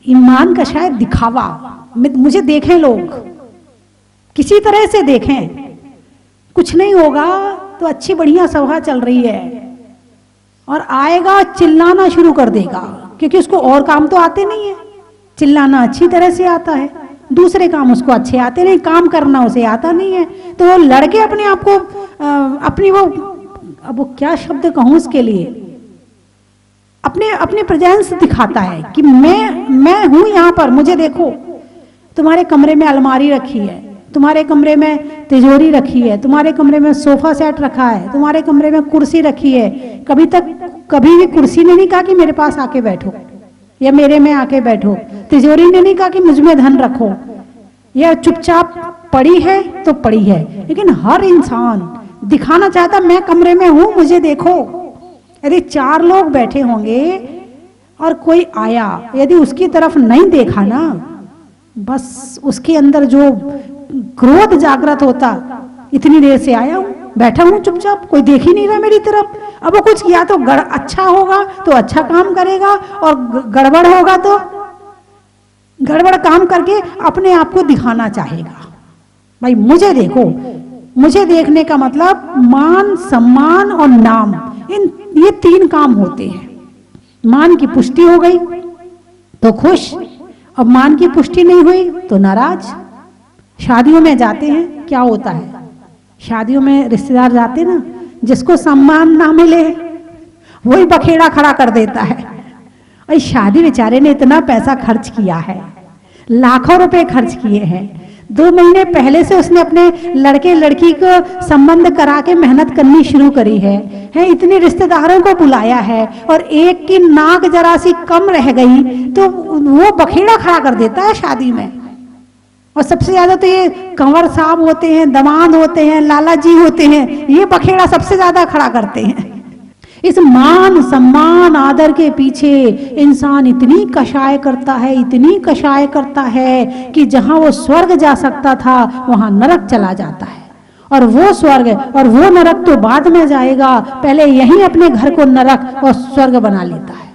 ईमान का शायद दिखावा, मुझे देखें लोग, किसी तरह से देखें, कुछ नहीं होगा तो अच्छी बढ़िया सभा चल रही है और आएगा चिल्लाना शुरू कर देगा, क्योंकि उसको और काम तो आते नहीं है। चिल्लाना अच्छी तरह से आता है, दूसरे काम उसको अच्छे आते नहीं, काम करना उसे आता नहीं है, तो वो लड़के अपने आप को अपनी वो क्या शब्द कहूं उसके लिए, अपने प्रेजेंस दिखाता है कि मैं हूं यहाँ पर, मुझे देखो। तुम्हारे कमरे में अलमारी रखी है, तुम्हारे कमरे में तिजोरी रखी है, तुम्हारे कमरे में सोफा सेट रखा है, तुम्हारे कमरे में कुर्सी रखी है। कभी भी कुर्सी ने नहीं कहा कि मेरे पास आके बैठो या मेरे में आके बैठो, तिजोरी ने नहीं कहा कि मुझ में धन रखो, या चुपचाप पड़ी है तो पड़ी है। लेकिन हर इंसान दिखाना चाहता मैं कमरे में हूं, मुझे देखो। यदि 4 लोग बैठे होंगे और कोई आया, यदि उसकी तरफ नहीं देखा ना, बस उसके अंदर जो क्रोध जागृत होता, इतनी देर से आया हूं, बैठा हूं चुपचाप, कोई देख ही नहीं रहा मेरी तरफ। अब वो कुछ किया तो अच्छा होगा तो अच्छा काम करेगा, और गड़बड़ होगा तो गड़बड़ काम करके अपने आप को दिखाना चाहेगा। भाई मुझे देखो, मुझे देखने का मतलब मान, सम्मान और नाम, ये 3 काम होते हैं। मान की पुष्टि हो गई तो खुश, अब मान की पुष्टि नहीं हुई तो नाराज। शादियों में जाते हैं, क्या होता है, शादियों में रिश्तेदार जाते ना, जिसको सम्मान ना मिले वही बखेड़ा खड़ा कर देता है। और शादी बेचारे ने इतना पैसा खर्च किया है, लाखों रुपए खर्च किए हैं, 2 महीने पहले से उसने अपने लड़के लड़की को संबंध करा के मेहनत करनी शुरू करी है, इतने रिश्तेदारों को बुलाया है, और एक की नाक जरा सी कम रह गई तो वो बखेड़ा खड़ा कर देता है शादी में। और सबसे ज्यादा तो ये कंवर साहब होते हैं, दामाद होते हैं, लाला जी होते हैं, ये बखेड़ा सबसे ज्यादा खड़ा करते हैं। इस मान, सम्मान, आदर के पीछे इंसान इतनी कषाय करता है, इतनी कषाय करता है कि जहां वो स्वर्ग जा सकता था वहां नरक चला जाता है। और वो स्वर्ग और वो नरक तो बाद में जाएगा, पहले यहीं अपने घर को नरक और स्वर्ग बना लेता है।